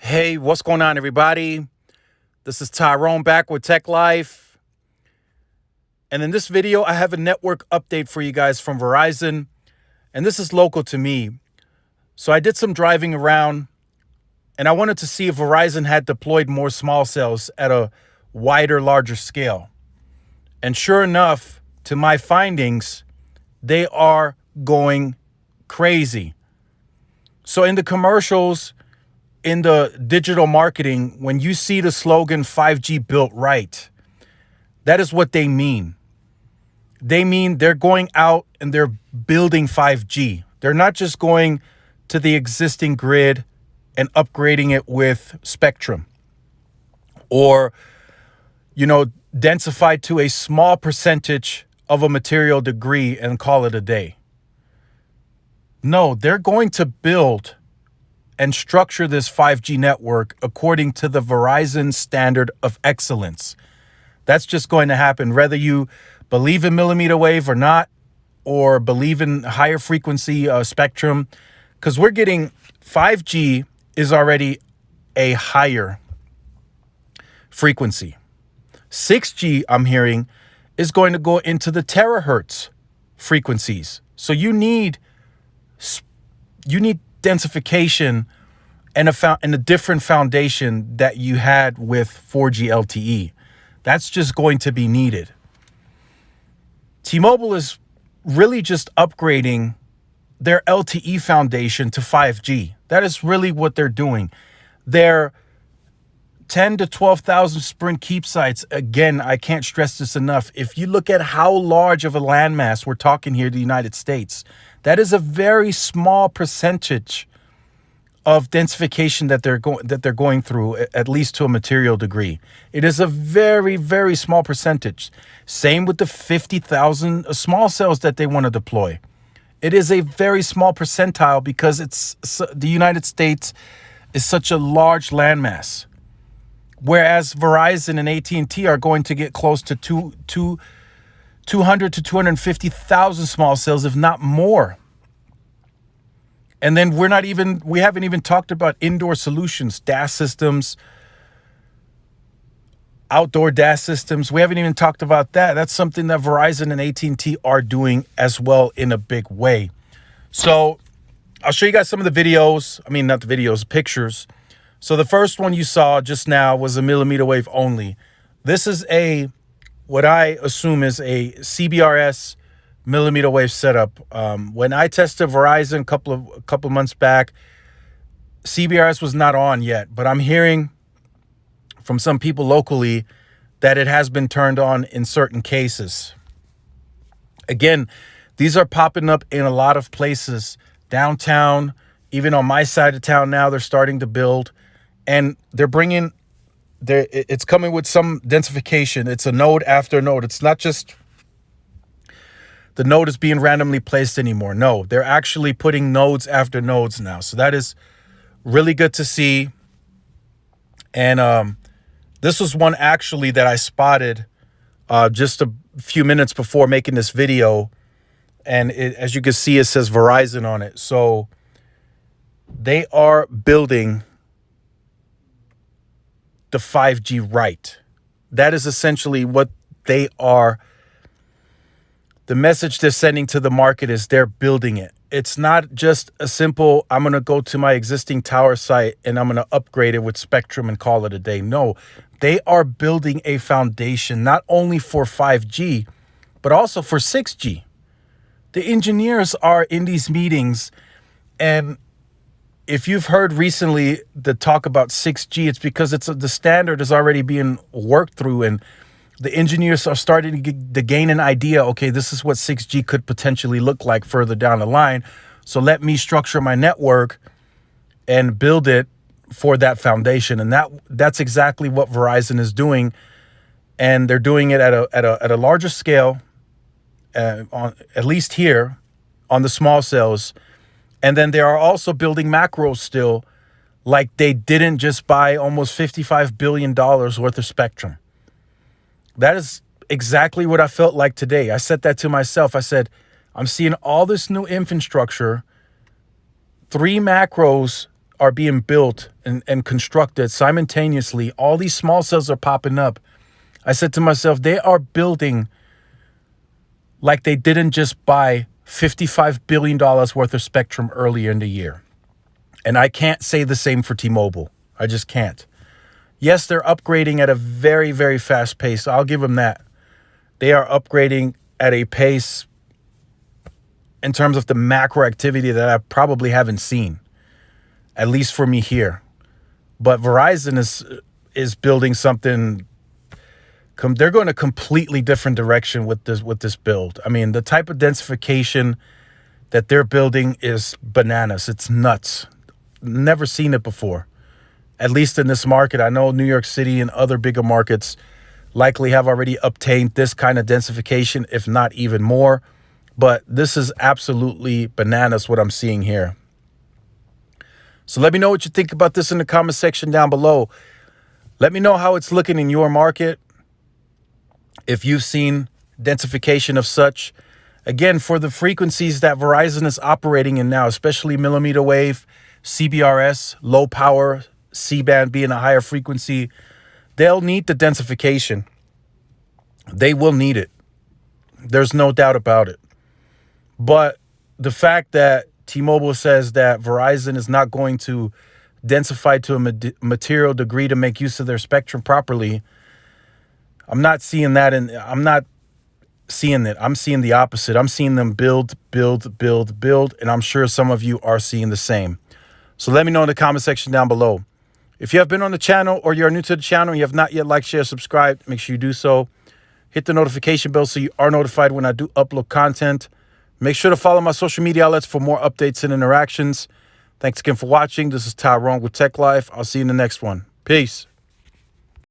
Hey, what's going on, everybody? This is Tyrone back with Tech Life. And in this video, I have a network update for you guys from Verizon. And this is local to me. So I did some driving around and I wanted to see if Verizon had deployed more small cells at a wider, larger scale. And sure enough, to my findings, they are going crazy. So in the commercials, in the digital marketing, when you see the slogan 5G built right, that is what they mean. They mean they're going out and they're building 5G. They're not just going to the existing grid and upgrading it with spectrum or, densify to a small percentage of a material degree and call it a day. No, they're going to build and structure this 5G network according to the Verizon standard of excellence. That's just going to happen, whether you believe in millimeter wave or not, or believe in higher frequency spectrum, because we're getting 5G is already a higher frequency. 6G, I'm hearing, is going to go into the terahertz frequencies. So you need densification and a different foundation that you had with 4G LTE. That's just going to be needed. T-Mobile is really just upgrading their LTE foundation to 5G. That is really what they're doing. Their 10 to 12,000 Sprint keep sites, again, I can't stress this enough. If you look at how large of a landmass we're talking here in the United States, that is a very small percentage of densification that they're going through, at least to a material degree. It is a very, very small percentage. Same with the 50,000 small cells that they want to deploy. It is a very small percentile because the United States is such a large landmass. Whereas Verizon and AT&T are going to get close to 200 to 250,000 small cells, if not more. And then we haven't even talked about indoor solutions, DAS systems, outdoor DAS systems. We haven't even talked about that. That's something that Verizon and AT&T are doing as well in a big way. So I'll show you guys some of the videos. I mean, not the videos, pictures. So the first one you saw just now was a millimeter wave only. This is what I assume is a CBRS millimeter wave setup. When I tested Verizon a couple months back, CBRS was not on yet, but I'm hearing from some people locally that it has been turned on in certain cases. Again, these are popping up in a lot of places downtown, even on my side of town now. They're starting to build, and it's coming with some densification. It's a node after node. It's not just the node is being randomly placed anymore. No, they're actually putting nodes after nodes now. So that is really good to see. And this was one actually that I spotted just a few minutes before making this video. And as you can see, it says Verizon on it. So they are building the 5G right. That is essentially what they are. The message they're sending to the market is they're building it. It's not just a simple, I'm going to go to my existing tower site and I'm going to upgrade it with spectrum and call it a day. No, they are building a foundation not only for 5G, but also for 6G. The engineers are in these meetings, and if you've heard recently the talk about 6G, it's because the standard is already being worked through, and the engineers are starting to gain an idea. Okay, this is what 6G could potentially look like further down the line. So let me structure my network and build it for that foundation. And that's exactly what Verizon is doing, and they're doing it at a larger scale, at least here on the small cells. And then they are also building macros still, like they didn't just buy almost $55 billion worth of spectrum. That is exactly what I felt like today. I said that to myself. I said, I'm seeing all this new infrastructure, 3 macros are being built and constructed simultaneously. All these small cells are popping up. I said to myself, they are building like they didn't just buy $55 billion worth of spectrum earlier in the year. And I can't say the same for T-Mobile. I just can't. Yes, they're upgrading at a very, very fast pace. I'll give them that. They are upgrading at a pace in terms of the macro activity that I probably haven't seen, at least for me here. But Verizon is building something. They're going a completely different direction with this build. I mean, the type of densification that they're building is bananas. It's nuts. Never seen it before, at least in this market. I know New York City and other bigger markets likely have already obtained this kind of densification, if not even more. But this is absolutely bananas what I'm seeing here. So let me know what you think about this in the comment section down below. Let me know how it's looking in your market. If you've seen densification of such. Again, for the frequencies that Verizon is operating in now, especially millimeter wave, CBRS, low power, C-band being a higher frequency, they'll need the densification. They will need it. There's no doubt about it. But the fact that T-Mobile says that Verizon is not going to densify to a material degree to make use of their spectrum properly, I'm not seeing that, and I'm not seeing it. I'm seeing the opposite. I'm seeing them build, and I'm sure some of you are seeing the same. So let me know in the comment section down below. If you have been on the channel or you're new to the channel and you have not yet liked, share, subscribed, make sure you do so. Hit the notification bell so you are notified when I do upload content. Make sure to follow my social media outlets for more updates and interactions. Thanks again for watching. This is Tyrone with Tech Life. I'll see you in the next one. Peace.